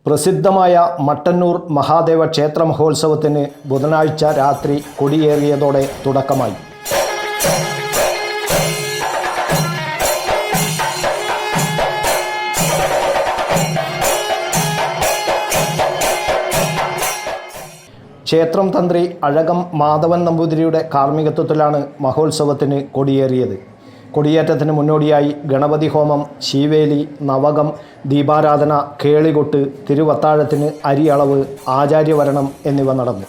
പ്രസിദ്ധമായ മട്ടന്നൂർ മഹാദേവ ക്ഷേത്ര മഹോത്സവത്തിന് ബുധനാഴ്ച രാത്രി കൊടിയേറിയതോടെ തുടക്കമായി. ക്ഷേത്രം തന്ത്രി അഴകം മാധവൻ നമ്പൂതിരിയുടെ കാർമ്മികത്വത്തിലാണ് മഹോത്സവത്തിന് കൊടിയേറിയത്. കൊടിയേറ്റത്തിന് മുന്നോടിയായി ഗണപതി ഹോമം, ശീവേലി, നവകം, ദീപാരാധന, കേളികൊട്ട്, തിരുവത്താഴത്തിന് അരിയളവ്, ആചാര്യവരണം എന്നിവ നടന്നു.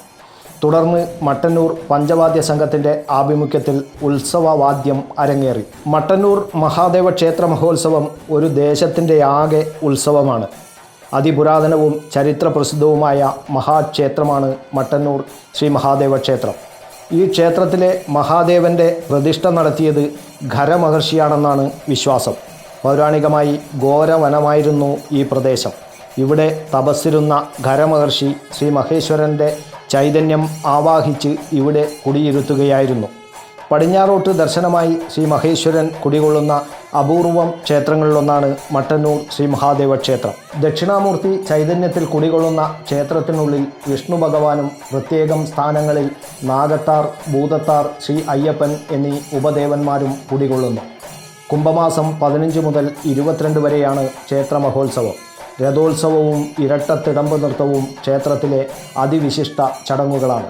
തുടർന്ന് മട്ടന്നൂർ പഞ്ചവാദ്യ സംഘത്തിൻ്റെ ആഭിമുഖ്യത്തിൽ ഉത്സവവാദ്യം അരങ്ങേറി. മട്ടന്നൂർ മഹാദേവ ക്ഷേത്ര മഹോത്സവം ഒരു ദേശത്തിൻ്റെ ആകെ ഉത്സവമാണ്. അതിപുരാതനവും ചരിത്രപ്രസിദ്ധവുമായ മഹാക്ഷേത്രമാണ് മട്ടന്നൂർ ശ്രീ മഹാദേവ ക്ഷേത്രം. ഈ ക്ഷേത്രത്തിലെ മഹാദേവൻ്റെ പ്രതിഷ്ഠ നടത്തിയത് ഖരമഹർഷിയാണെന്നാണ് വിശ്വാസം. പൗരാണികമായി ഘോരവനമായിരുന്നു ഈ പ്രദേശം. ഇവിടെ തപസ്സിരുന്ന ഖരമഹർഷി ശ്രീ മഹേശ്വരൻ്റെ ചൈതന്യം ആവാഹിച്ച് ഇവിടെ കുടിയിരുത്തുകയായിരുന്നു. പടിഞ്ഞാറോട്ട് ദർശനമായി ശ്രീ മഹേശ്വരൻ കുടികൊള്ളുന്ന അപൂർവം ക്ഷേത്രങ്ങളിലൊന്നാണ് മട്ടന്നൂർ ശ്രീ മഹാദേവ ക്ഷേത്രം. ദക്ഷിണാമൂർത്തി ചൈതന്യത്തിൽ കുടികൊള്ളുന്ന ക്ഷേത്രത്തിനുള്ളിൽ വിഷ്ണു ഭഗവാനും പ്രത്യേകം സ്ഥാനങ്ങളിൽ നാഗത്താർ, ഭൂതത്താർ, ശ്രീ അയ്യപ്പൻ എന്നീ ഉപദേവന്മാരും കുടികൊള്ളുന്നു. കുംഭമാസം 15 മുതൽ 22 വരെയാണ് ക്ഷേത്ര മഹോത്സവം. രഥോത്സവവും ഇരട്ടത്തിടമ്പ് നൃത്തവും ക്ഷേത്രത്തിലെ അതിവിശിഷ്ട ചടങ്ങുകളാണ്.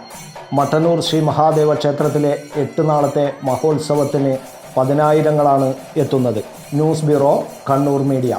മട്ടന്നൂർ ശ്രീ മഹാദേവ ക്ഷേത്രത്തിലെ 8 നാളത്തെ മഹോത്സവത്തിന് പതിനായിരങ്ങളാണ് എത്തുന്നത്. News bureau, Kannur media.